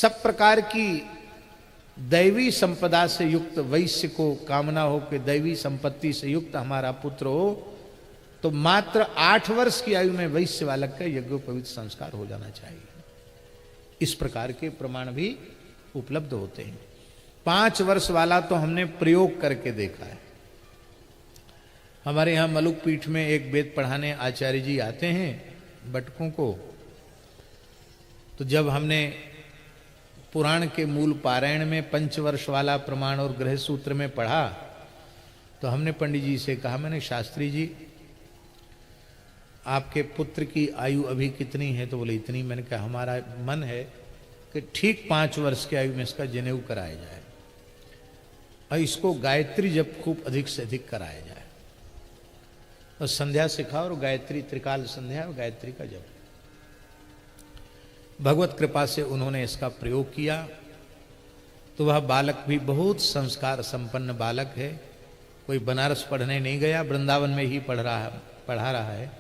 सब प्रकार की दैवी संपदा से युक्त वैश्य को कामना हो कि दैवी संपत्ति से युक्त हमारा पुत्र हो, तो मात्र 8 वर्ष की आयु में वैश्य बालक का यज्ञोपवीत संस्कार हो जाना चाहिए। इस प्रकार के प्रमाण भी उपलब्ध होते हैं। 5 वर्ष वाला तो हमने प्रयोग करके देखा है। हमारे यहाँ मलुक पीठ में एक वेद पढ़ाने आचार्य जी आते हैं बटकों को, तो जब हमने पुराण के मूल पारायण में 5 वर्ष वाला प्रमाण और गृह सूत्र में पढ़ा, तो हमने पंडित जी से कहा, मैंने शास्त्री जी आपके पुत्र की आयु अभी कितनी है? तो बोले इतनी। मैंने कहा हमारा मन है कि ठीक 5 वर्ष की आयु में इसका जनेऊ कराया जाए और इसको गायत्री जप खूब अधिक से अधिक कराया जाए और संध्या सिखाओ और गायत्री त्रिकाल संध्या और गायत्री का जप। भगवत कृपा से उन्होंने इसका प्रयोग किया तो वह बालक भी बहुत संस्कार संपन्न बालक है। कोई बनारस पढ़ने नहीं गया, वृंदावन में ही पढ़ा रहा है।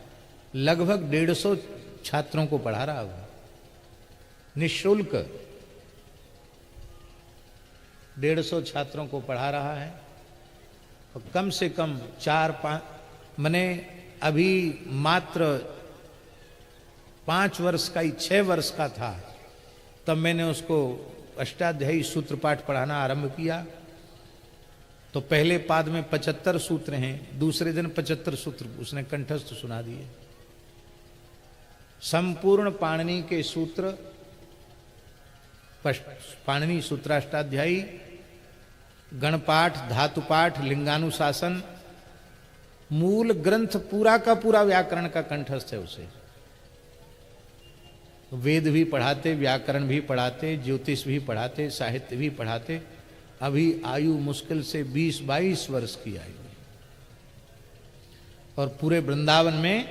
लगभग 150 छात्रों को पढ़ा रहा है निःशुल्क। 150 छात्रों को पढ़ा रहा है और कम से कम 4-5 मैंने अभी मात्र 5 वर्ष का ही 6 वर्ष का था तब मैंने उसको अष्टाध्यायी सूत्र पाठ पढ़ाना आरंभ किया। तो पहले पाद में 75 सूत्र हैं, दूसरे दिन 75 सूत्र उसने कंठस्थ सुना दिए। संपूर्ण पाणिनि के सूत्र, पाणिनि सूत्राष्टाध्यायी, गणपाठ, धातुपाठ, लिंगानुशासन, मूल ग्रंथ पूरा का पूरा व्याकरण का कंठस्थ है उसे। वेद भी पढ़ाते, व्याकरण भी पढ़ाते, ज्योतिष भी पढ़ाते, साहित्य भी पढ़ाते। अभी आयु मुश्किल से 20-22 वर्ष की आयु और पूरे वृंदावन में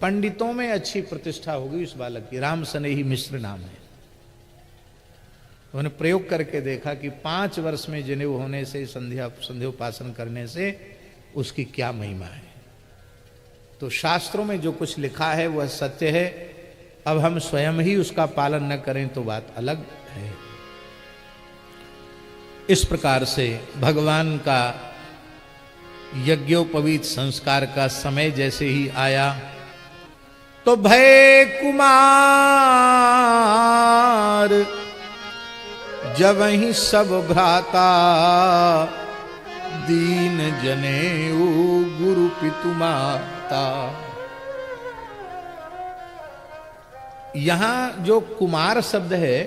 पंडितों में अच्छी प्रतिष्ठा होगी उस बालक की। राम सनेही मिश्र नाम है। उन्होंने प्रयोग करके देखा कि 5 वर्ष में जनेऊ होने से, संध्योपासन करने से उसकी क्या महिमा है। तो शास्त्रों में जो कुछ लिखा है वह सत्य है। अब हम स्वयं ही उसका पालन न करें तो बात अलग है। इस प्रकार से भगवान का यज्ञोपवीत संस्कार का समय जैसे ही आया तो भय कुमार जब ही सब भ्राता दीन जनेऊ गुरु पितु माता। यहां जो कुमार शब्द है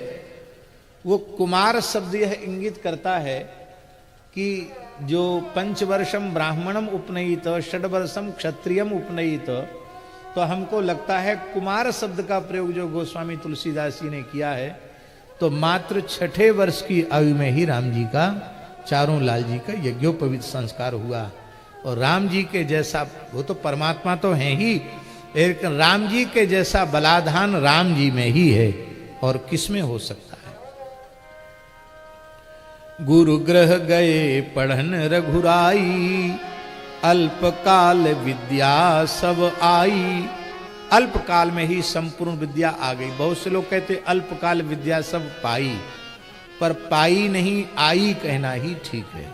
वो कुमार शब्द यह इंगित करता है कि जो 5 वर्षम ब्राह्मणम उपनयित, 6 वर्षम क्षत्रियम उपनयित, तो हमको लगता है कुमार शब्द का प्रयोग जो गोस्वामी तुलसीदास जी ने किया है तो मात्र 6ठे वर्ष की आयु में ही राम जी का, चारों लाल जी का यज्ञोपवीत संस्कार हुआ। और राम जी के जैसा, वो तो परमात्मा तो हैं ही, लेकिन राम जी के जैसा बलाधान राम जी में ही है और किसमें हो सकता है। गुरु ग्रह गए पढ़न रघुराई, अल्पकाल विद्या सब आई। अल्पकाल में ही संपूर्ण विद्या आ गई। बहुत से लोग कहते अल्पकाल विद्या सब पाई, पर पाई नहीं, आई कहना ही ठीक है।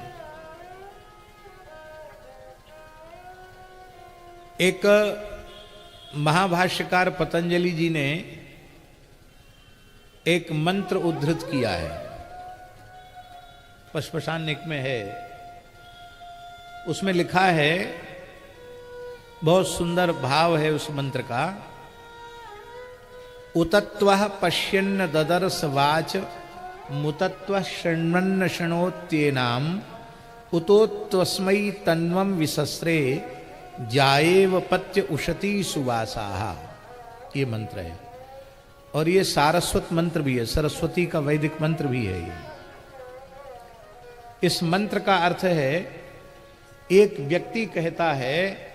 एक महाभाष्यकार पतंजलि जी ने एक मंत्र उद्धृत किया है, पशुपशान्निक में है। उसमें लिखा है, बहुत सुंदर भाव है उस मंत्र का। उतत्वः पश्यन्न ददर्श वाच, मुतत्वः शृण्वन्न शृणोत्येनाम, उतोत्वस्मै तन्वं विसस्रे, जाएव पत्य उशती सुवासाः। ये मंत्र है और ये सारस्वत मंत्र भी है, सरस्वती का वैदिक मंत्र भी है। ये इस मंत्र का अर्थ है, एक व्यक्ति कहता है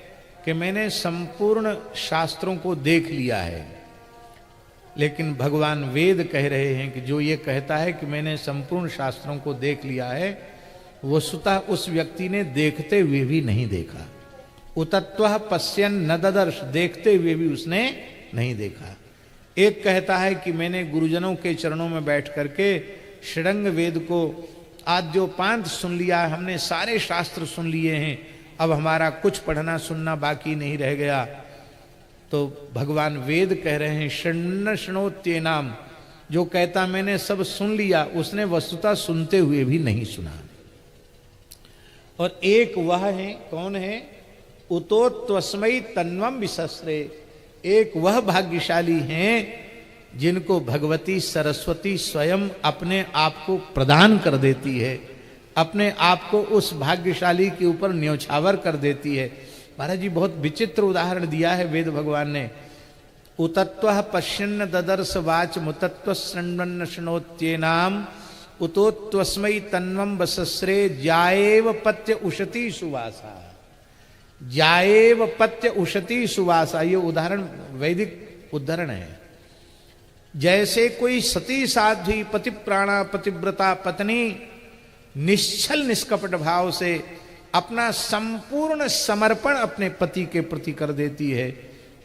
कि मैंने संपूर्ण शास्त्रों को देख लिया है, लेकिन भगवान वेद कह रहे हैं कि जो ये कहता है कि मैंने संपूर्ण शास्त्रों को देख लिया है, वस्तुतः उस व्यक्ति ने देखते हुए भी नहीं देखा। उतत्वः पश्यन् न ददर्श, देखते हुए भी उसने नहीं देखा। एक कहता है कि मैंने गुरुजनों के चरणों में बैठ करके षडंग वेद को आद्योपांत सुन लिया, हमने सारे शास्त्र सुन लिए हैं, अब हमारा कुछ पढ़ना सुनना बाकी नहीं रह गया। तो भगवान वेद कह रहे हैं शृण्व शृणोत्ये नाम, जो कहता मैंने सब सुन लिया, उसने वस्तुतः सुनते हुए भी नहीं सुना। और एक वह है, कौन है? उतो त्वस्मै तन्वम विसस्रे, एक वह भाग्यशाली हैं जिनको भगवती सरस्वती स्वयं अपने आप को प्रदान कर देती है, अपने आप को उस भाग्यशाली के ऊपर न्यौछावर कर देती है। महाराज जी बहुत विचित्र उदाहरण दिया है वेद भगवान ने। उतत्व पश्यन्न ददर्श वाच मुतत्व शृण्वन्न शृणोत्येनाम उतोत्वस्मै तन्वम वसस्रे जाएव पत्य उशती सुवासा, जाएव पत्य उशती सुवासा। ये उदाहरण वैदिक उदाहरण है। जैसे कोई सती साध्वी पतिप्राणा पतिव्रता पत्नी निश्चल निष्कपट भाव से अपना संपूर्ण समर्पण अपने पति के प्रति कर देती है,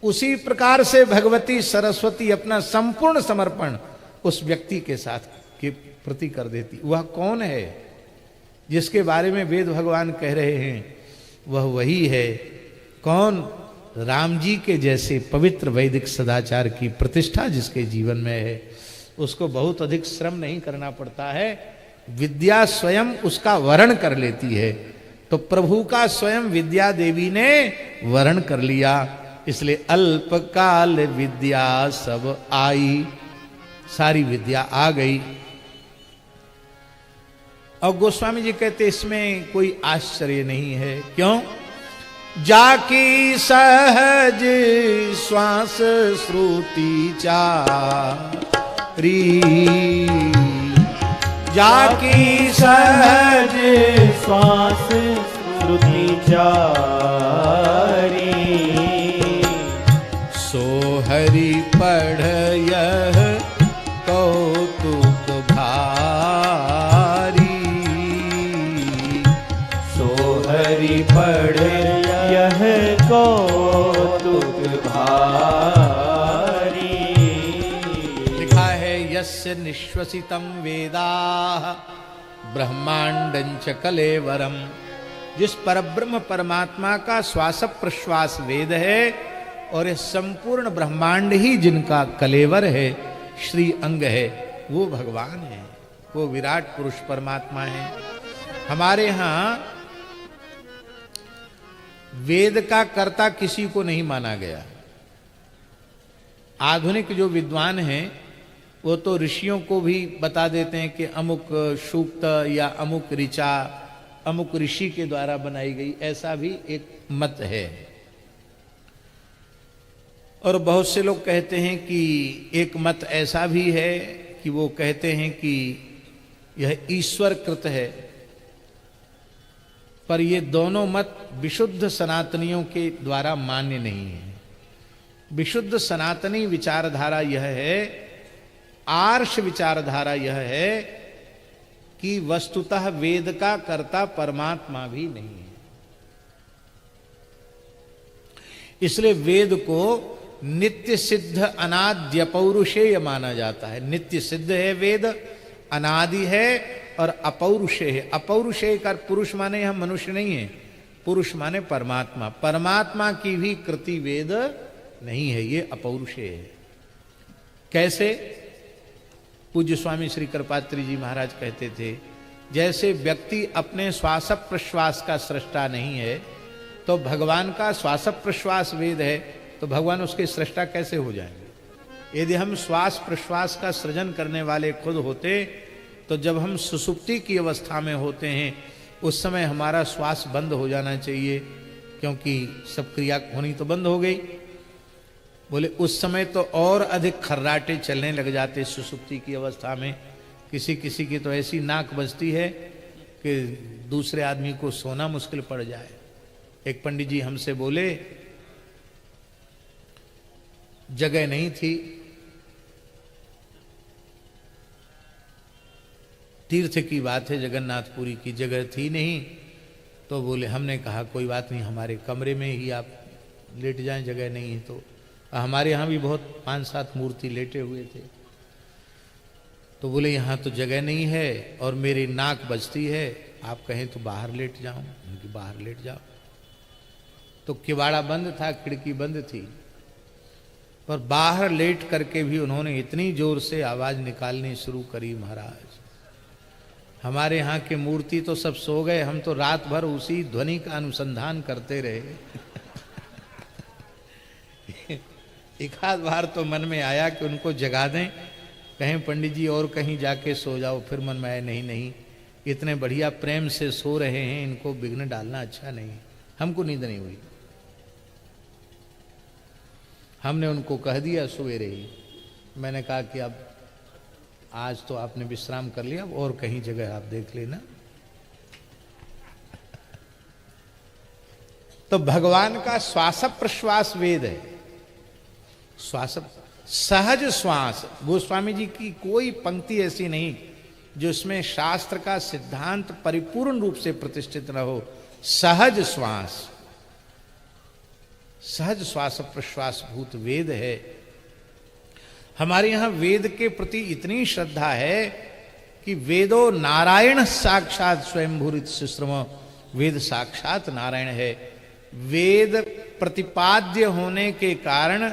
उसी प्रकार से भगवती सरस्वती अपना संपूर्ण समर्पण उस व्यक्ति के साथ के प्रति कर देती। वह कौन है जिसके बारे में वेद भगवान कह रहे हैं? वह वही है, कौन? राम जी के जैसे पवित्र वैदिक सदाचार की प्रतिष्ठा जिसके जीवन में है, उसको बहुत अधिक श्रम नहीं करना पड़ता है, विद्या स्वयं उसका वरण कर लेती है। तो प्रभु का स्वयं विद्या देवी ने वरण कर लिया, इसलिए अल्पकाल विद्या सब आई, सारी विद्या आ गई। और गोस्वामी जी कहते इसमें कोई आश्चर्य नहीं है। क्यों? जाकी सहज श्वास श्रुति चारी, जाकी सहज श्वास श्रुति चारी, सोहरि पढ़ यह कौतुक भारी, सोहरि पढ़ यह कौतुक भारी। लिखा है यस्य निश्वसितं वेदाः ब्रह्मांडंच कलेवरम, जिस परब्रह्म परमात्मा का श्वास प्रश्वास वेद है और यह संपूर्ण ब्रह्मांड ही जिनका कलेवर है, श्री अंग है, वो भगवान है, वो विराट पुरुष परमात्मा है। हमारे यहाँ वेद का कर्ता किसी को नहीं माना गया। आधुनिक जो विद्वान हैं वो तो ऋषियों को भी बता देते हैं कि अमुक सूक्त या अमुक ऋचा अमुक ऋषि के द्वारा बनाई गई, ऐसा भी एक मत है। और बहुत से लोग कहते हैं कि एक मत ऐसा भी है कि वो कहते हैं कि यह ईश्वर कृत है। पर ये दोनों मत विशुद्ध सनातनियों के द्वारा मान्य नहीं है। विशुद्ध सनातनी विचारधारा यह है, आर्ष विचारधारा यह है कि वस्तुतः वेद का कर्ता परमात्मा भी नहीं है। इसलिए वेद को नित्य सिद्ध अनाद्य पौरुषेय माना जाता है। नित्य सिद्ध है वेद, अनादि है और अपौरुषेय है। अपौरुषेय का पुरुष माने यहां मनुष्य नहीं है, पुरुष माने परमात्मा। परमात्मा की भी कृति वेद नहीं है, ये अपौरुषेय है। कैसे? पूज्य स्वामी श्री कृपात्री जी महाराज कहते थे, जैसे व्यक्ति अपने श्वास प्रश्वास का सृष्टा नहीं है, तो भगवान का श्वास प्रश्वास वेद है, तो भगवान उसके सृष्टा कैसे हो जाएंगे? यदि हम श्वास प्रश्वास का सृजन करने वाले खुद होते, तो जब हम सुसुप्ति की अवस्था में होते हैं उस समय हमारा श्वास बंद हो जाना चाहिए, क्योंकि सब क्रिया होनी तो बंद हो गई। बोले उस समय तो और अधिक खर्राटे चलने लग जाते सुसुप्ति की अवस्था में। किसी किसी की तो ऐसी नाक बजती है कि दूसरे आदमी को सोना मुश्किल पड़ जाए। एक पंडित जी हमसे बोले, जगह नहीं थी, तीर्थ की बात है, जगन्नाथपुरी की जगह थी नहीं, तो बोले, हमने कहा कोई बात नहीं, हमारे कमरे में ही आप लेट जाएं, जगह नहीं है तो। हमारे यहाँ भी बहुत 5-7 मूर्ति लेटे हुए थे। तो बोले यहाँ तो जगह नहीं है और मेरी नाक बजती है, आप कहें तो बाहर लेट जाऊं। उनकी बाहर लेट जाओ। तो किवाड़ा बंद था, खिड़की बंद थी, पर बाहर लेट करके भी उन्होंने इतनी जोर से आवाज निकालनी शुरू करी, महाराज हमारे यहाँ की मूर्ति तो सब सो गए, हम तो रात भर उसी ध्वनि का अनुसंधान करते रहे। एक आध बार तो मन में आया कि उनको जगा दें, कहें पंडित जी और कहीं जाके सो जाओ। फिर मन में आया नहीं नहीं, इतने बढ़िया प्रेम से सो रहे हैं, इनको विघ्न डालना अच्छा नहीं। हमको नींद नहीं हुई, हमने उनको कह दिया सवेरे ही। मैंने कहा कि अब आज तो आपने विश्राम कर लिया, और कहीं जगह आप देख लेना। तो भगवान का श्वास प्रश्वास वेद है। श्वास सहज श्वास, गोस्वामी जी की कोई पंक्ति ऐसी नहीं जो इसमें शास्त्र का सिद्धांत परिपूर्ण रूप से प्रतिष्ठित न हो। सहज श्वास, सहज श्वास प्रश्वास भूत वेद है। हमारे यहां वेद के प्रति इतनी श्रद्धा है कि वेदो नारायण साक्षात स्वयंभूरित सुश्रम, वेद साक्षात नारायण है। वेद प्रतिपाद्य होने के कारण,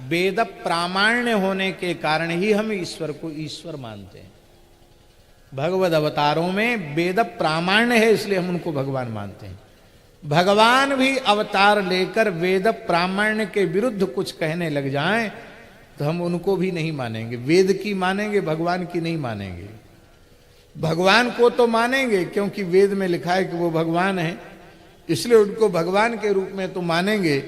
वेद प्रामाण्य होने के कारण ही हम ईश्वर को ईश्वर मानते हैं। भगवद अवतारों में वेद प्रामाण्य है, इसलिए हम उनको भगवान मानते हैं। भगवान भी अवतार लेकर वेद प्रामाण्य के विरुद्ध कुछ कहने लग जाएं तो हम उनको भी नहीं मानेंगे। वेद की मानेंगे, भगवान की नहीं मानेंगे। भगवान को तो मानेंगे क्योंकि वेद में लिखा है कि वो भगवान है, इसलिए उनको भगवान के रूप में तो मानेंगे।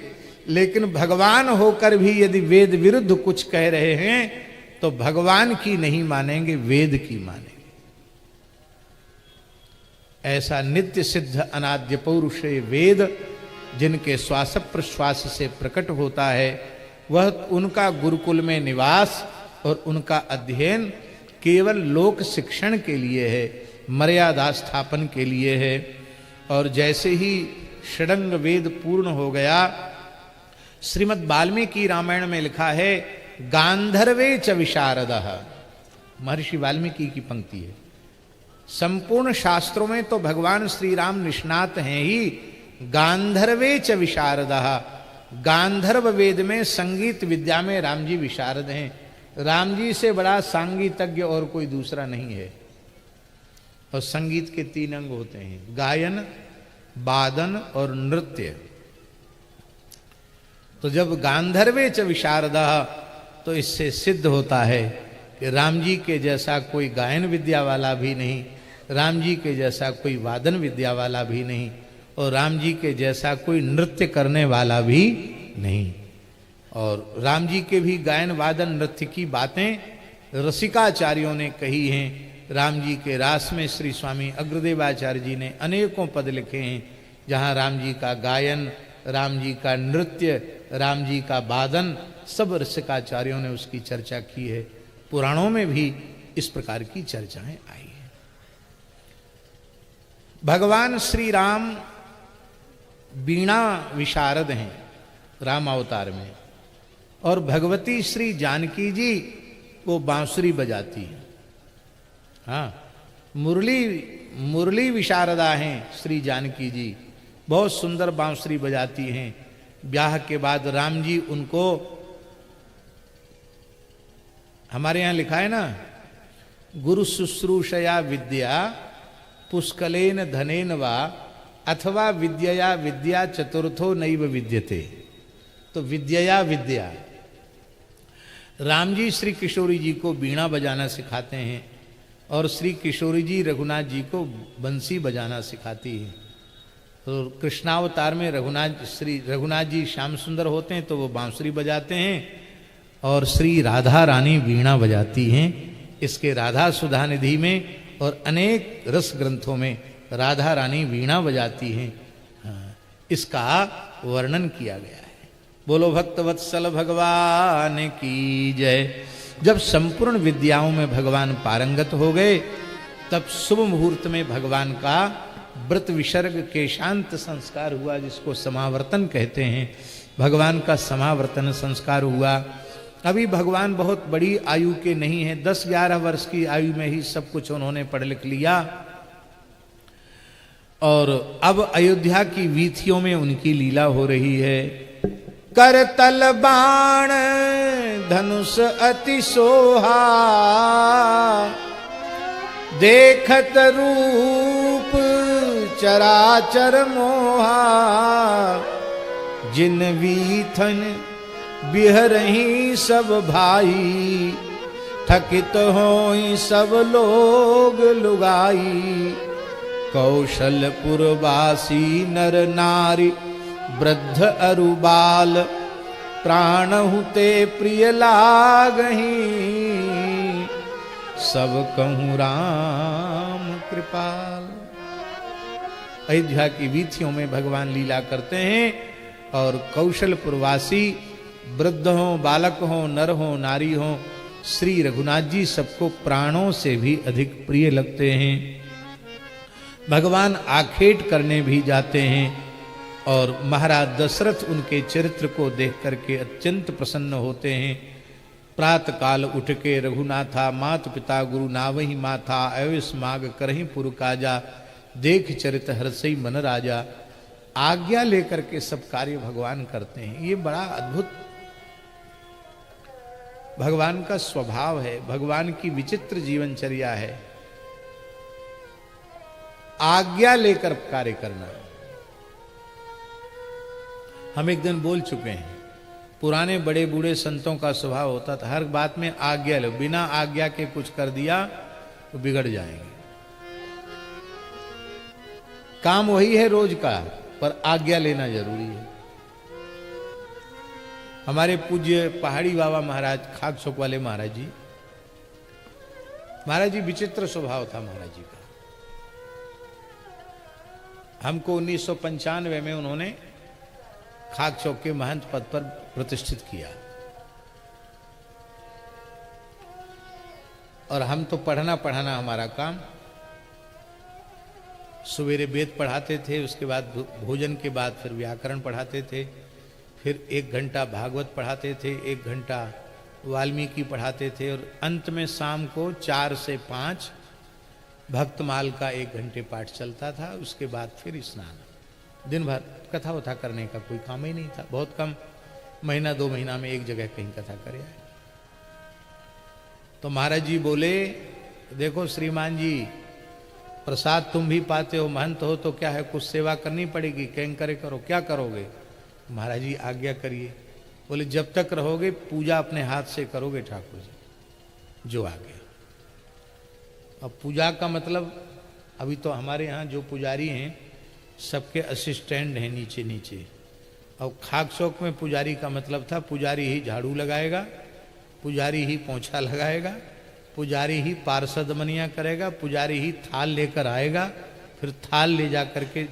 लेकिन भगवान होकर भी यदि वेद विरुद्ध कुछ कह रहे हैं तो भगवान की नहीं मानेंगे, वेद की मानेंगे। ऐसा नित्य सिद्ध अनाद्य पौरुष वेद जिनके श्वास प्रश्वास से प्रकट होता है, वह उनका गुरुकुल में निवास और उनका अध्ययन केवल लोक शिक्षण के लिए है, मर्यादा स्थापन के लिए है। और जैसे ही षडंग वेद पूर्ण हो गया, श्रीमद् वाल्मीकि रामायण में लिखा है गांधर्वे च विशारदः, महर्षि वाल्मीकि की पंक्ति है। संपूर्ण शास्त्रों में तो भगवान श्री राम निष्णात हैं ही, गांधर्वे च विशारदः, गांधर्व वेद में संगीत विद्या में राम जी विशारद हैं। राम जी से बड़ा संगीतज्ञ और कोई दूसरा नहीं है। और संगीत के 3 अंग होते हैं, गायन, वादन और नृत्य। तो जब गांधर्वे च विशारदः, तो इससे सिद्ध होता है कि राम जी के जैसा कोई गायन विद्या वाला भी नहीं, राम जी के जैसा कोई वादन विद्या वाला भी नहीं, और राम जी के जैसा कोई नृत्य करने वाला भी नहीं। और राम जी के भी गायन वादन नृत्य की बातें रसिकाचार्यों ने कही हैं। राम जी के रास में श्री स्वामी अग्रदेवाचार्य जी ने अनेकों पद लिखे हैं, जहाँ राम जी का गायन, राम जी का नृत्य, राम जी का वादन, सब रसिकाचार्यों ने उसकी चर्चा की है। पुराणों में भी इस प्रकार की चर्चाएं आई हैं। भगवान श्री राम वीणा विशारद हैं राम अवतार में, और भगवती श्री जानकी जी वो बांसुरी बजाती है। हाँ, मुरली विशारदा हैं श्री जानकी जी, बहुत सुंदर बांसुरी बजाती हैं। ब्याह के बाद राम जी उनको, हमारे यहाँ लिखा है ना, गुरु शुश्रूषया विद्या पुष्कलेन धनेन वा अथवा विद्यया विद्या चतुर्थो नैव विद्यते। तो विद्यया विद्या, राम जी श्री किशोरी जी को बीणा बजाना सिखाते हैं, और श्री किशोरी जी रघुनाथ जी को बंसी बजाना सिखाती है। तो कृष्णावतार में रघुनाथ जी श्याम सुंदर होते हैं तो वो बांसुरी बजाते हैं, और श्री राधा रानी वीणा बजाती हैं। इसके राधा सुधा निधि में और अनेक रस ग्रंथों में राधा रानी वीणा बजाती हैं। हाँ, इसका वर्णन किया गया है। बोलो भक्त वत्सल भगवान की जय। जब संपूर्ण विद्याओं में भगवान पारंगत हो गए, तब शुभ मुहूर्त में भगवान का व्रत विसर्ग के शांत संस्कार हुआ, जिसको समावर्तन कहते हैं। भगवान का समावर्तन संस्कार हुआ। अभी भगवान बहुत बड़ी आयु के नहीं है, 10-11 वर्ष की आयु में ही सब कुछ उन्होंने पढ़ लिख लिया। और अब अयोध्या की वीथियों में उनकी लीला हो रही है। करतल बाण धनुष अति सोहा, देखत रूप चराचर मोहा, जिन वीथन बिहरही सब भाई, थकित होई सब लोग लुगाई। कौशलपुरवासी नर नारी वृद्ध अरु बाल, प्राणहु ते प्रिय लागही, सब कहूँ राम कृपाल। अयोध्या की वीथियों में भगवान लीला करते हैं और कौशलपुरवासी वृद्ध हो, बालक हो, नर हो, नारी हो, श्री रघुनाथ जी सबको प्राणों से भी अधिक प्रिय लगते हैं। भगवान आखेट करने भी जाते हैं और महाराज दशरथ उनके चरित्र को देख करके अत्यंत प्रसन्न होते हैं। प्रातः काल उठ के रघुनाथा मात पिता गुरु नावही माथा, अविस माग करही पुर काजा, देख चरित हर्षई मन राजा। आज्ञा लेकर के सब कार्य भगवान करते हैं। ये बड़ा अद्भुत भगवान का स्वभाव है, भगवान की विचित्र जीवनचर्या है, आज्ञा लेकर कार्य करना। हम एक दिन बोल चुके हैं, पुराने बड़े बूढ़े संतों का स्वभाव होता था हर बात में आज्ञा लो, बिना आज्ञा के कुछ कर दिया तो बिगड़ जाएंगे। काम वही है रोज का, पर आज्ञा लेना जरूरी है। हमारे पूज्य पहाड़ी बाबा महाराज, खाक चौक वाले महाराज जी विचित्र स्वभाव था महाराज जी का। हमको 1995 में उन्होंने खाक चौक के महंत पद पर प्रतिष्ठित किया और हम तो पढ़ना पढ़ाना हमारा काम। सवेरे वेद पढ़ाते थे, उसके बाद भोजन के बाद फिर व्याकरण पढ़ाते थे, फिर 1 घंटा भागवत पढ़ाते थे, 1 घंटा वाल्मीकि पढ़ाते थे और अंत में शाम को 4 से 5 भक्तमाल का 1 घंटे पाठ चलता था। उसके बाद फिर स्नान। दिन भर कथा वथा करने का कोई काम ही नहीं था। बहुत कम, महीना 2 महीना में एक जगह कहीं कथा करे आए। तो महाराज जी बोले, देखो श्रीमान जी, प्रसाद तुम भी पाते हो, महंत हो तो क्या है, कुछ सेवा करनी पड़ेगी, कैंकरे करो, क्या करोगे? महाराज जी आज्ञा करिए। बोले जब तक रहोगे पूजा अपने हाथ से करोगे ठाकुर जी, जो आगे। अब पूजा का मतलब, अभी तो हमारे यहाँ जो पुजारी हैं सबके असिस्टेंट हैं नीचे नीचे। और खाक चौक में पुजारी का मतलब था पुजारी ही झाड़ू लगाएगा, पुजारी ही पोंछा लगाएगा, पुजारी ही पार्षद मनिया करेगा, पुजारी ही थाल लेकर आएगा, फिर थाल ले जा करके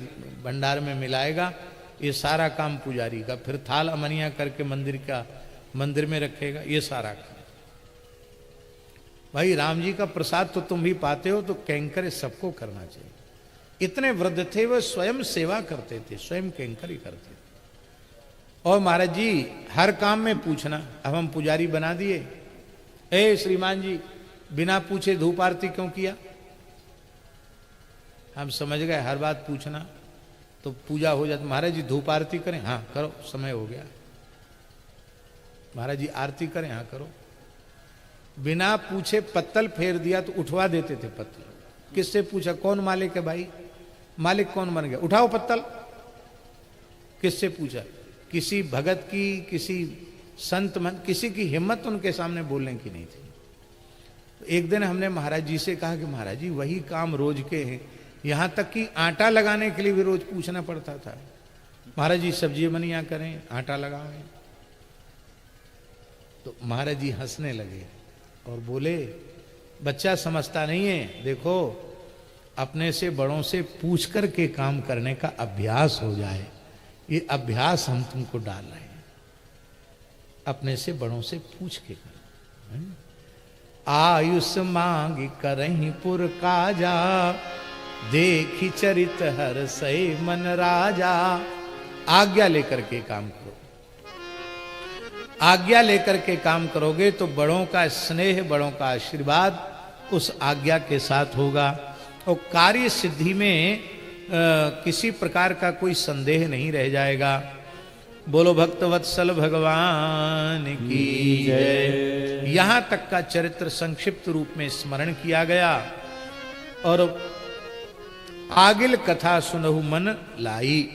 भंडार में मिलाएगा। ये सारा काम पुजारी का। फिर थाल अमनिया करके मंदिर में रखेगा, ये सारा काम। भाई राम जी का प्रसाद तो तुम भी पाते हो, तो कैंकर सबको करना चाहिए। इतने वृद्ध थे, वह स्वयं सेवा करते थे, स्वयं कैंकर ही करते थे। और महाराज जी हर काम में पूछना। अब हम पुजारी बना दिए, ए श्रीमान जी बिना पूछे धूप आरती क्यों किया? हम समझ गए हर बात पूछना तो पूजा हो जाती। महाराज जी धूप आरती करें? हाँ करो, समय हो गया। महाराज जी आरती करें? हाँ करो। बिना पूछे पत्तल फेर दिया तो उठवा देते थे पत्तल। किससे पूछा? कौन मालिक है भाई? मालिक कौन बन गया? उठाओ पत्तल। किससे पूछा? किसी भगत की, किसी संत मन, किसी की हिम्मत उनके सामने बोलने की नहीं थी। एक दिन हमने महाराज जी से कहा कि महाराज जी वही काम रोज के हैं, यहां तक कि आटा लगाने के लिए भी रोज पूछना पड़ता था। महाराज जी सब्जी बनिया करें, आटा लगाएं। तो महाराज जी हंसने लगे और बोले, बच्चा समझता नहीं है, देखो अपने से बड़ों से पूछ कर के काम करने का अभ्यास हो जाए, ये अभ्यास हम तुमको डाल रहे हैं। अपने से बड़ों से पूछ के कर। आयुष मांग करहीं पुर काजा, देखी चरित हर सही मन राजा। आज्ञा लेकर के काम करो। आज्ञा लेकर के काम करोगे तो बड़ों का स्नेह, बड़ों का आशीर्वाद उस आज्ञा के साथ होगा और कार्य सिद्धि में किसी प्रकार का कोई संदेह नहीं रह जाएगा। बोलो भक्तवत्सल भगवान की जय। यहां तक का चरित्र संक्षिप्त रूप में स्मरण किया गया और आगिल कथा सुनहु मन लाई।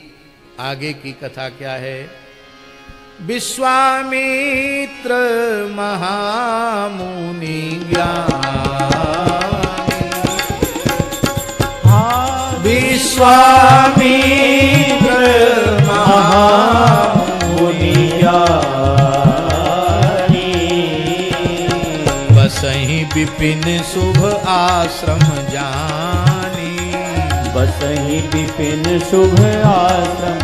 आगे की कथा क्या है? विश्वामित्र महामुनि ज्ञानी, विश्वामित्र महामुनि ज्ञानी, बसहि विपिन शुभ आश्रम जानी, बसहि विपिन शुभ आश्रम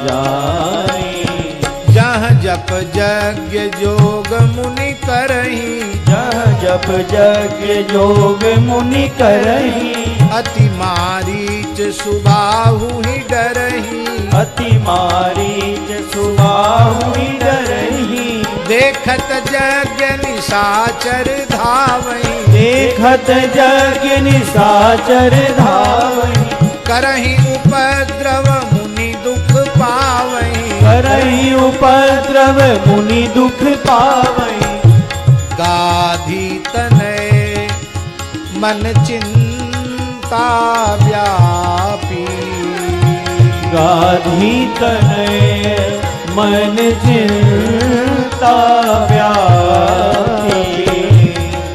जानी, जहाँ जप यज्ञ जोग मुनि करही, जहाँ जप यज्ञ जोग मुनि करही, अति मारीच सुबाहु ही डरही, अति मारीच सुबाहु ही डरही, देखत यज्ञ निशाचर धावई, देखत यज्ञ निशाचर धावई, करही उपद्रव मुनि दुख पावई, करही उपद्रव मुनि दुख पावई, गाधी तनय मन चिंता व्यापी, गाधी तनय मन चिंता व्यापी,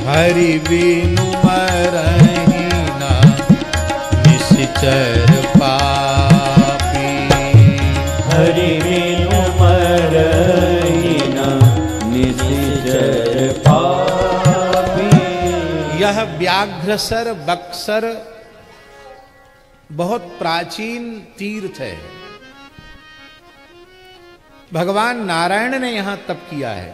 हरि बिनु मरहि न निश्चर पापी, हरि बिनु मरहि न निश्चर पापी। यह व्याघ्रसर बक्सर बहुत प्राचीन तीर्थ है। भगवान नारायण ने यहां तप किया है,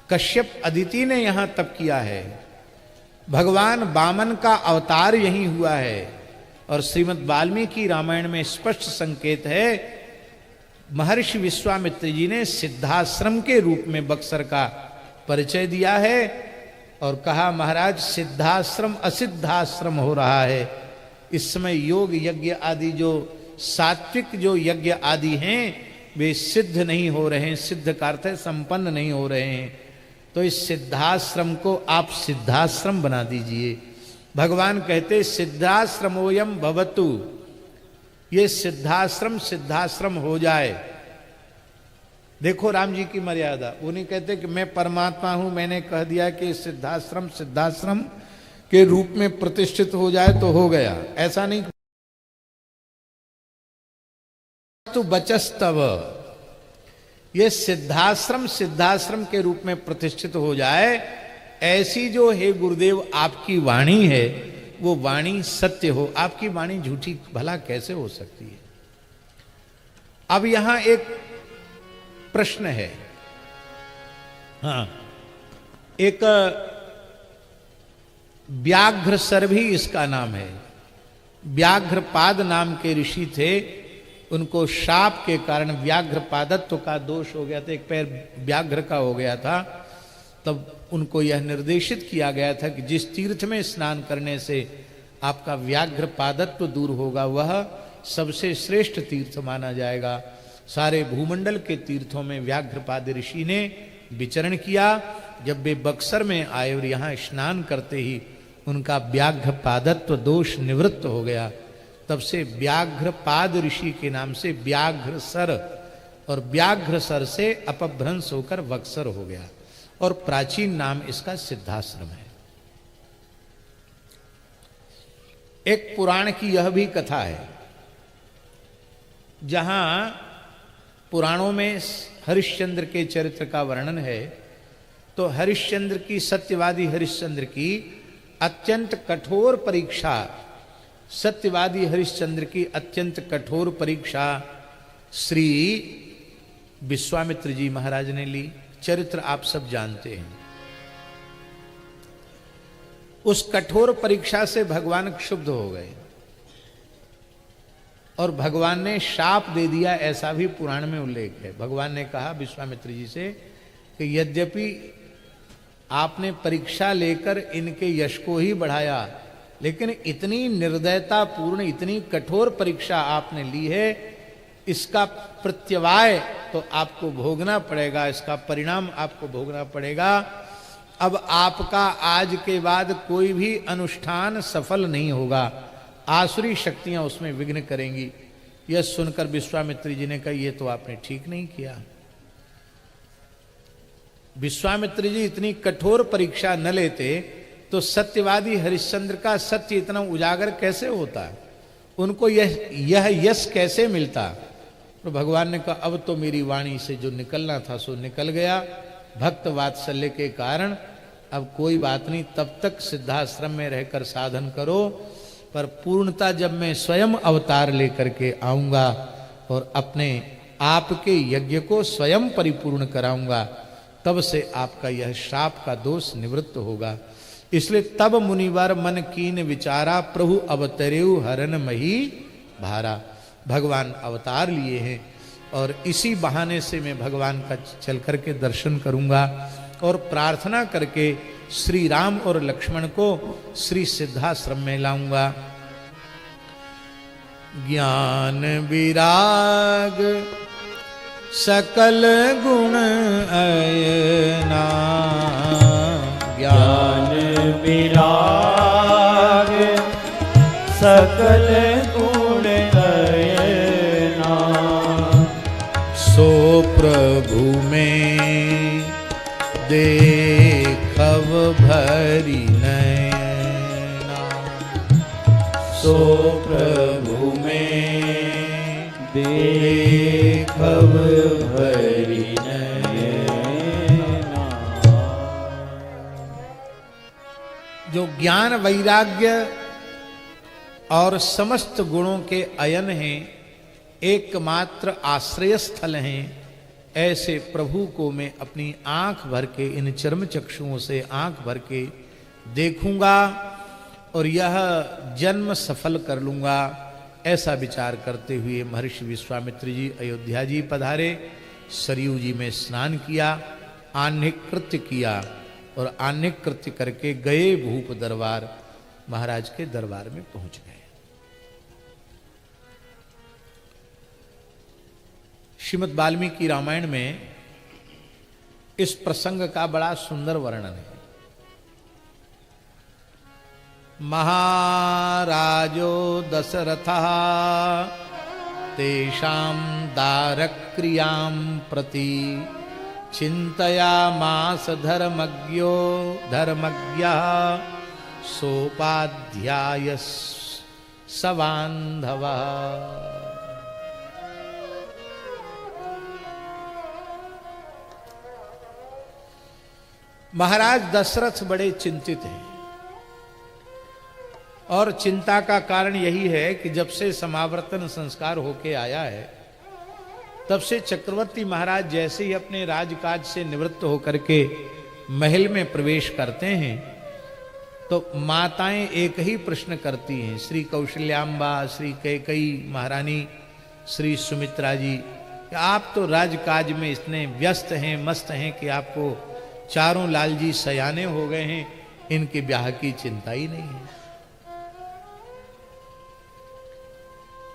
कश्यप अदिति ने यहां तप किया है, भगवान वामन का अवतार यहीं हुआ है और श्रीमद् वाल्मीकि रामायण में स्पष्ट संकेत है। महर्षि विश्वामित्र जी ने सिद्धाश्रम के रूप में बक्सर का परिचय दिया है और कहा महाराज सिद्धाश्रम असिद्धाश्रम हो रहा है। इस समय योग यज्ञ आदि जो सात्विक जो यज्ञ आदि हैं वे सिद्ध नहीं हो रहे हैं, सिद्ध का अर्थ है संपन्न नहीं हो रहे हैं। तो इस सिद्धाश्रम को आप सिद्धाश्रम बना दीजिए। भगवान कहते सिद्धाश्रमोयम भवतु, ये सिद्धाश्रम सिद्धाश्रम हो जाए। देखो राम जी की मर्यादा, वो नहीं कहते कि मैं परमात्मा हूं, मैंने कह दिया कि सिद्धाश्रम सिद्धाश्रम के रूप में प्रतिष्ठित हो जाए तो हो गया, ऐसा नहीं। तु बचस्तव, ये सिद्धाश्रम सिद्धाश्रम के रूप में प्रतिष्ठित हो जाए, ऐसी जो हे गुरुदेव आपकी वाणी है वो वाणी सत्य हो। आपकी वाणी झूठी भला कैसे हो सकती है? अब यहां एक प्रश्न है। हाँ, एक व्याघ्रसर भी इसका नाम है। व्याघ्रपाद नाम के ऋषि थे, उनको शाप के कारण व्याघ्रपादत्व का दोष हो गया था, एक पैर व्याघ्र का हो गया था। तब उनको यह निर्देशित किया गया था कि जिस तीर्थ में स्नान करने से आपका व्याघ्रपादत्व दूर होगा वह सबसे श्रेष्ठ तीर्थ माना जाएगा। सारे भूमंडल के तीर्थों में व्याघ्रपाद ऋषि ने विचरण किया। जब वे बक्सर में आए और यहाँ स्नान करते ही उनका व्याघ्रपादत्व दोष निवृत्त हो गया। तब से व्याघ्रपाद ऋषि के नाम से व्याघ्रसर, और व्याघ्रसर से अपभ्रंश होकर बक्सर हो गया और प्राचीन नाम इसका सिद्धाश्रम है। एक पुराण की यह भी कथा है, जहां पुराणों में हरिश्चंद्र के चरित्र का वर्णन है। तो हरिश्चंद्र की, सत्यवादी हरिश्चंद्र की अत्यंत कठोर परीक्षा, सत्यवादी हरिश्चंद्र की अत्यंत कठोर परीक्षा श्री विश्वामित्र जी महाराज ने ली। चरित्र आप सब जानते हैं। उस कठोर परीक्षा से भगवान क्षुब्ध हो गए और भगवान ने शाप दे दिया, ऐसा भी पुराण में उल्लेख है। भगवान ने कहा विश्वामित्र जी से कि यद्यपि आपने परीक्षा लेकर इनके यश को ही बढ़ाया, लेकिन इतनी निर्दयता पूर्ण, इतनी कठोर परीक्षा आपने ली है, इसका प्रत्यवाय तो आपको भोगना पड़ेगा, इसका परिणाम आपको भोगना पड़ेगा। अब आपका आज के बाद कोई भी अनुष्ठान सफल नहीं होगा, आसुरी शक्तियां उसमें विघ्न करेंगी। यह सुनकर विश्वामित्र जी ने कहा ये तो आपने ठीक नहीं किया। विश्वामित्र जी इतनी कठोर परीक्षा न लेते तो सत्यवादी हरिश्चंद्र का सत्य इतना उजागर कैसे होता, उनको यह यश कैसे मिलता। तो भगवान ने कहा अब तो मेरी वाणी से जो निकलना था सो निकल गया, भक्त वात्सल्य के कारण। अब कोई बात नहीं, तब तक सिद्धाश्रम में रहकर साधन करो, पर पूर्णता जब मैं स्वयं अवतार लेकर के आऊंगा और अपने आपके यज्ञ को स्वयं परिपूर्ण कराऊंगा, तब से आपका यह शाप का दोष निवृत्त होगा। इसलिए तब मुनिवर मन कीन विचारा, प्रभु अवतरेउ हरन मही भारा। भगवान अवतार लिए हैं और इसी बहाने से मैं भगवान का चल करके दर्शन करूंगा और प्रार्थना करके श्री राम और लक्ष्मण को श्री सिद्धाश्रम में लाऊंगा। ज्ञान विराग सकल गुण अयना, ज्ञान विराग सकल गुण अयना, सो प्रभु में देखव भरी नयना, सो प्रभु में देखव भरी नयना। जो ज्ञान वैराग्य और समस्त गुणों के अयन हैं, एकमात्र आश्रय स्थल हैं, ऐसे प्रभु को मैं अपनी आंख भर के, इन चर्म चक्षुओं से आंख भर के देखूंगा और यह जन्म सफल कर लूंगा। ऐसा विचार करते हुए महर्षि विश्वामित्र जी अयोध्या जी पधारे, सरयू जी में स्नान किया, आह्निक कृत्य किया और आह्निक कृत्य करके गए भूप दरबार, महाराज के दरबार में पहुंच गए। श्रीमद् वाल्मीकि रामायण में इस प्रसंग का बड़ा सुंदर वर्णन है। महाराजो दशरथः तेषां दारक्रियां प्रति चिन्तयामास धर्मज्ञः सोपाध्याय सबान्धवः। महाराज दशरथ बड़े चिंतित हैं और चिंता का कारण यही है कि जब से समावर्तन संस्कार होके आया है, तब से चक्रवर्ती महाराज जैसे ही अपने राजकाज से निवृत्त होकर के महल में प्रवेश करते हैं तो माताएं एक ही प्रश्न करती हैं, श्री कौशल्याम्बा, श्री कैकेयी महारानी, श्री सुमित्रा जी, कि आप तो राजकाज में इतने व्यस्त हैं, मस्त हैं कि आपको चारों लाल जी सयाने हो गए हैं, इनके ब्याह की चिंता ही नहीं है।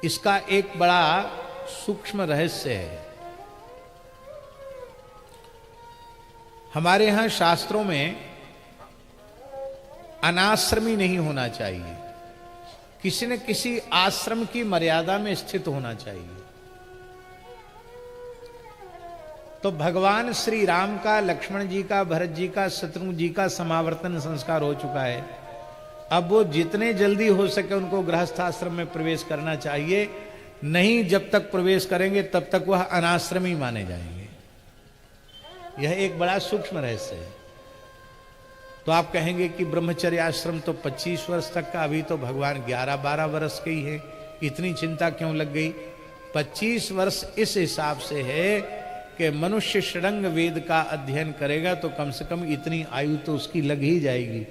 इसका एक बड़ा सूक्ष्म रहस्य है। हमारे यहां शास्त्रों में अनाश्रमी नहीं होना चाहिए, किसी न किसी आश्रम की मर्यादा में स्थित होना चाहिए। तो भगवान श्री राम का, लक्ष्मण जी का, भरत जी का, शत्रुघ्न जी का समावर्तन संस्कार हो चुका है। अब वो जितने जल्दी हो सके उनको गृहस्थाश्रम में प्रवेश करना चाहिए, नहीं जब तक प्रवेश करेंगे तब तक वह अनाश्रमी माने जाएंगे। यह एक बड़ा सूक्ष्म रहस्य है। तो आप कहेंगे कि ब्रह्मचर्य आश्रम तो 25 वर्ष तक का, अभी तो भगवान 11-12 वर्ष के ही है, इतनी चिंता क्यों लग गई? 25 वर्ष इस हिसाब से है कि मनुष्य षडंग वेद का अध्ययन करेगा तो कम से कम इतनी आयु तो उसकी लग ही जाएगी।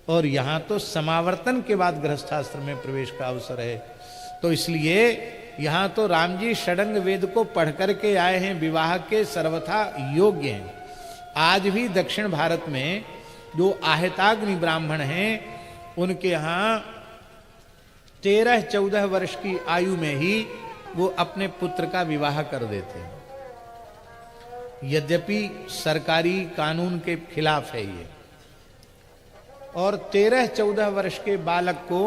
और यहाँ तो समावर्तन के बाद गृहस्थाश्रम में प्रवेश का अवसर है। तो इसलिए यहां तो राम जी षडंग वेद को पढ़ करके आए हैं, विवाह के सर्वथा योग्य हैं। आज भी दक्षिण भारत में जो आहताग्नि ब्राह्मण हैं उनके यहाँ 13-14 वर्ष की आयु में ही वो अपने पुत्र का विवाह कर देते हैं। यद्यपि सरकारी कानून के खिलाफ है ये, और 13-14 वर्ष के बालक को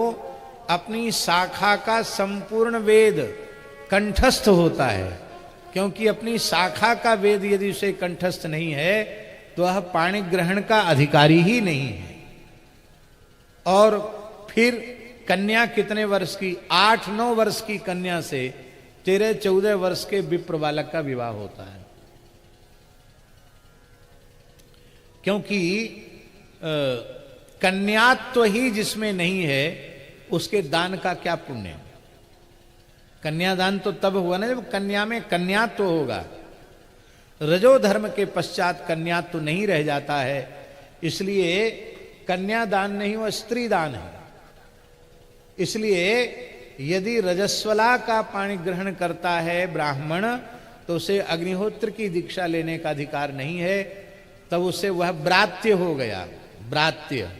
अपनी शाखा का संपूर्ण वेद कंठस्थ होता है, क्योंकि अपनी शाखा का वेद यदि उसे कंठस्थ नहीं है तो वह पाणि ग्रहण का अधिकारी ही नहीं है। और फिर कन्या कितने वर्ष की, 8-9 वर्ष की कन्या से 13-14 वर्ष के विप्र बालक का विवाह होता है। क्योंकि कन्यात्व ही जिसमें नहीं है उसके दान का क्या पुण्य। कन्यादान तो तब हुआ ना जब कन्या में कन्यात्व होगा। रजो धर्म के पश्चात कन्यात्व नहीं रह जाता है, इसलिए कन्यादान नहीं हुआ, स्त्री दान है। इसलिए यदि रजस्वला का पाणी ग्रहण करता है ब्राह्मण तो उसे अग्निहोत्र की दीक्षा लेने का अधिकार नहीं है, तब उसे वह ब्रात्य हो गया, ब्रात्य।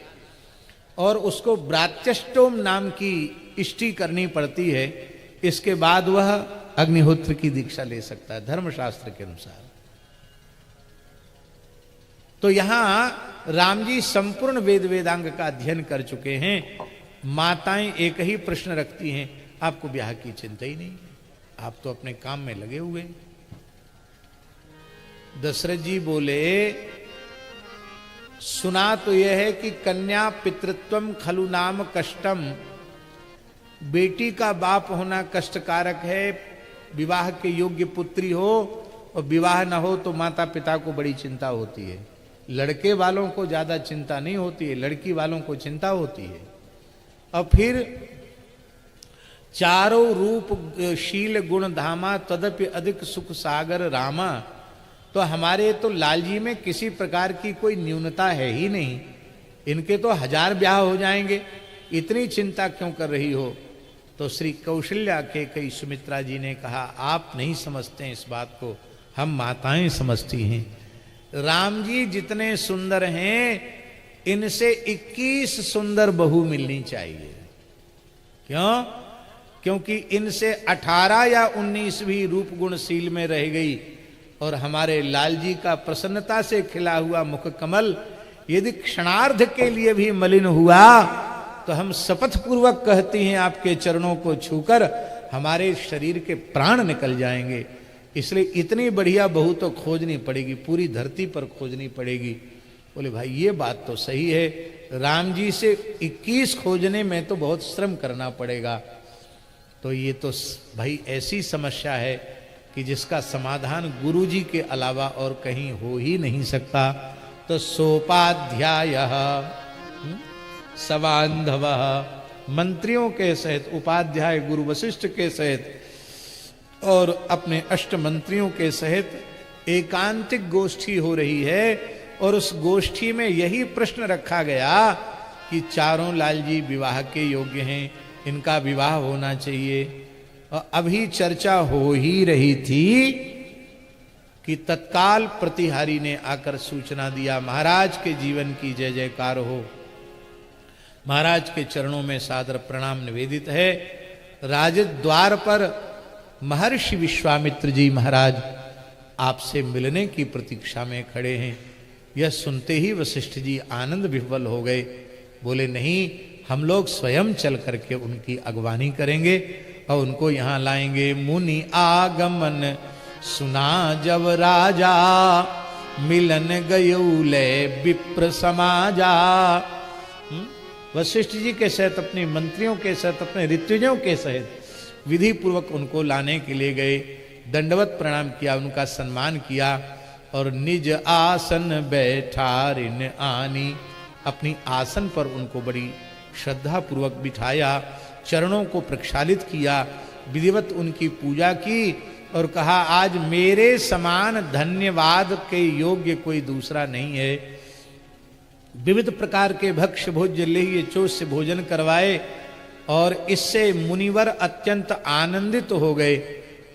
और उसको ब्रात्यष्टोम नाम की इष्टि करनी पड़ती है, इसके बाद वह अग्निहोत्र की दीक्षा ले सकता है धर्मशास्त्र के अनुसार। तो यहां राम जी संपूर्ण वेद वेदांग का अध्ययन कर चुके हैं। माताएं एक ही प्रश्न रखती हैं, आपको ब्याह की चिंता ही नहीं है, आप तो अपने काम में लगे हुए। दशरथ जी बोले, सुना तो यह है कि कन्या पितृत्वम खलु नाम कष्टम, बेटी का बाप होना कष्टकारक है। विवाह के योग्य पुत्री हो और विवाह न हो तो माता पिता को बड़ी चिंता होती है। लड़के वालों को ज्यादा चिंता नहीं होती है, लड़की वालों को चिंता होती है। और फिर चारों रूप शील गुण धामा तदपि अधिक सुख सागर रामा, तो हमारे तो लालजी में किसी प्रकार की कोई न्यूनता है ही नहीं, इनके तो 1000 ब्याह हो जाएंगे, इतनी चिंता क्यों कर रही हो। तो श्री कौशल्या के कई सुमित्रा जी ने कहा, आप नहीं समझते हैं इस बात को, हम माताएं समझती हैं। राम जी जितने सुंदर हैं इनसे 21 सुंदर बहू मिलनी चाहिए। क्यों? क्योंकि इनसे 18 या 19 भी रूप गुणशील में रह गई, और हमारे लाल जी का प्रसन्नता से खिला हुआ मुख कमल यदि क्षणार्ध के लिए भी मलिन हुआ तो हम शपथ पूर्वक कहती हैं आपके चरणों को छूकर हमारे शरीर के प्राण निकल जाएंगे। इसलिए इतनी बढ़िया बहू तो खोजनी पड़ेगी, पूरी धरती पर खोजनी पड़ेगी। बोले भाई ये बात तो सही है, राम जी से 21 खोजने में तो बहुत श्रम करना पड़ेगा। तो ये तो भाई ऐसी समस्या है कि जिसका समाधान गुरु जी के अलावा और कहीं हो ही नहीं सकता। तो सोपाध्याय सबांधव, मंत्रियों के सहित उपाध्याय गुरु वशिष्ठ के सहित और अपने अष्ट मंत्रियों के सहित एकांतिक गोष्ठी हो रही है। और उस गोष्ठी में यही प्रश्न रखा गया कि चारों लाल जी विवाह के योग्य हैं, इनका विवाह होना चाहिए। और अभी चर्चा हो ही रही थी कि तत्काल प्रतिहारी ने आकर सूचना दिया, महाराज के जीवन की जय जयकार हो। महाराज के चरणों में सादर प्रणाम निवेदित है। राजद्वार पर महर्षि विश्वामित्र जी महाराज आपसे मिलने की प्रतीक्षा में खड़े हैं। यह सुनते ही वशिष्ठ जी आनंद विह्वल हो गए। बोले नहीं, हम लोग स्वयं चल करके उनकी अगवानी करेंगे और उनको यहाँ लाएंगे। मुनि आगमन सुना जब राजा, मिलन गयूले विप्र समाजा। वशिष्ठ जी के सहित अपने मंत्रियों के सहित अपने ऋत्विजों के सहित विधि पूर्वक उनको लाने के लिए गए। दंडवत प्रणाम किया, उनका सम्मान किया और निज आसन बैठारिन आनी, अपनी आसन पर उनको बड़ी श्रद्धा पूर्वक बिठाया, चरणों को प्रक्षालित किया, विधिवत उनकी पूजा की और कहा आज मेरे समान धन्यवाद के योग्य कोई दूसरा नहीं है। विविध प्रकार के भक्ष्य भोज्य लेह्य चोष्य भोजन करवाए और इससे मुनिवर अत्यंत आनंदित हो गए।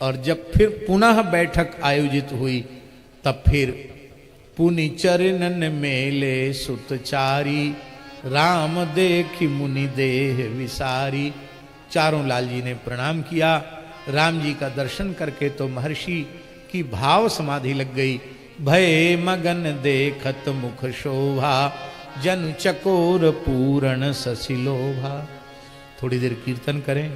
और जब फिर पुनः बैठक आयोजित हुई तब फिर पुनि चरणन मेले सुतचारी, राम देखी मुनि देह विसारी। चारों लाल जी ने प्रणाम किया। राम जी का दर्शन करके तो महर्षि की भाव समाधि लग गई। भय मगन देखत मुख शोभा, जन चकोर पूर्ण ससिलोभा। थोड़ी देर कीर्तन करें।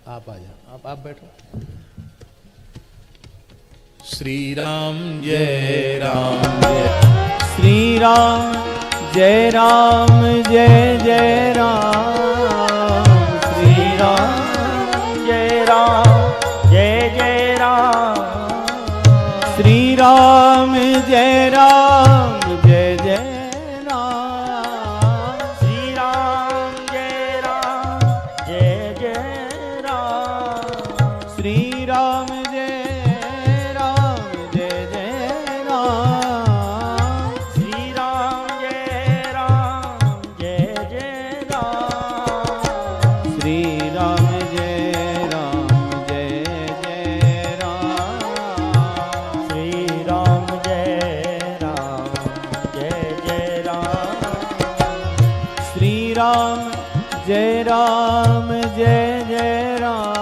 आप आ जाओ, आप बैठो। श्री राम जय राम जय श्री राम जय राम जय जय राम। श्री राम जय राम जय जय राम। श्री राम जय राम जय जय राम। श्री राम जय राम जय जय राम। श्री राम जय राम जय जय राम। श्री राम जय राम जय जय राम। श्री राम जय राम जय जय राम। श्री राम जय राम जय जय राम। श्री राम जय राम जय जय राम।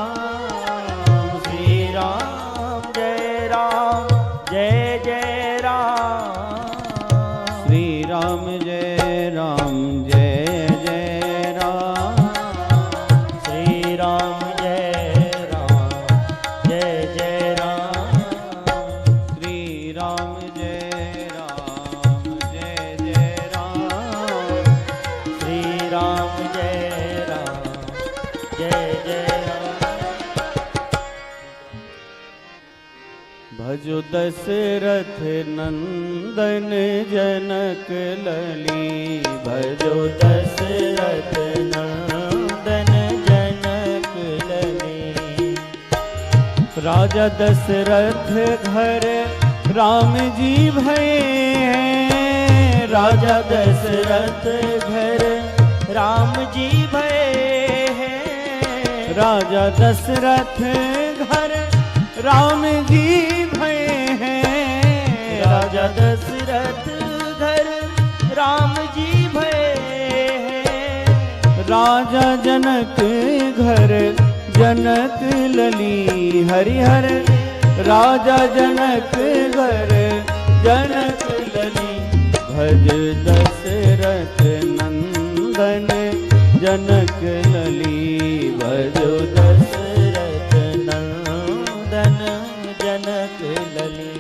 श्री राम जय राम जय जय राम। श्री राम जय राम जय जय राम। श्री राम जय राम जय जय राम। श्री राम जय राम जय जय राम। श्री राम जय राम जय जय राम। भजो दशरथ नंदन जनक लली। भजो दशरथ नंदन जनक लली। राजा दशरथ घर राम जी भये हैं। राजा दशरथ घर राम जी भये हैं। राजा दशरथ घर राम जी भये हैं। राजा दशरथ घर राम जी भये हैं। राजा जनक घर जनक लली। हरिहर राजा जनक घर जनक लली। भज दशरथ नंदन जनक लली। भजो दशरथ नंदन जनक लली।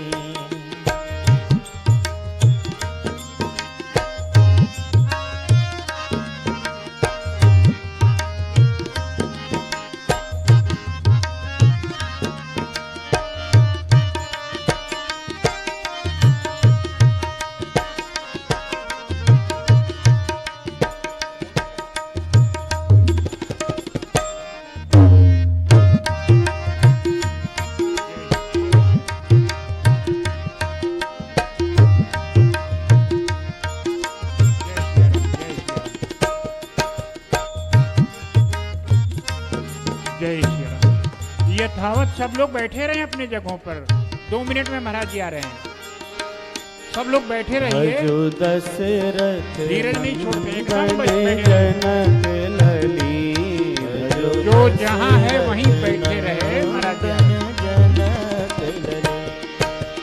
जय श्री राम। ये यथावत सब लोग बैठे रहे अपने जगहों पर। 2 मिनट में महाराज जी आ रहे हैं। सब लोग बैठे रहिए, धीरज नहीं छोड़ते, एकदम जनक लली। जो जहाँ है वहीं बैठे रहे महाराज जी।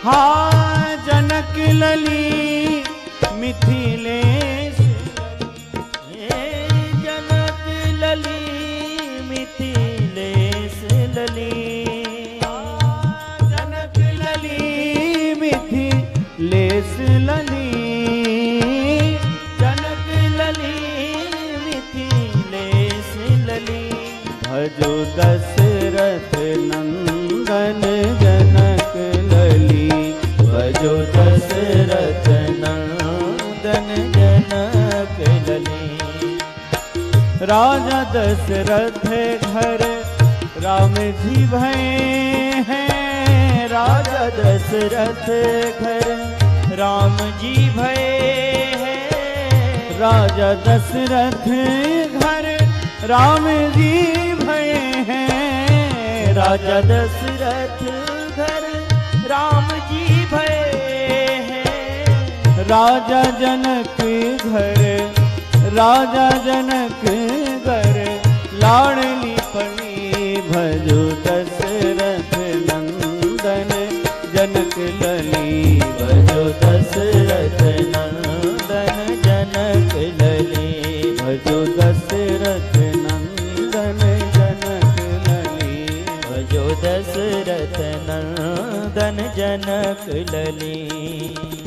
हाँ जनक लली मिथिलेश। जनक लली मिथिलेश लली। जनक लली मिथिलेश लली। जनक लली मिथिलेश लली। भजो दशरथ नंदन जनक लली। भजो दशरथ नंदन जनक लली। राजा दशरथ घर राम जी भये हैं। राजा दशरथ घर राम जी भये हैं। राजा दशरथ घर राम जी भय हैं। राजा दशरथ घर राम जी भय हैं। राजा जनक घर राजा जनक घर लाडली पड़ी भजो दशरथ नंदन जनक लली। भजो दशरथ नंदन जनक लली। भजो दशरथ नंदन जनक लली। भजो दशरथ नंदन जनक लली।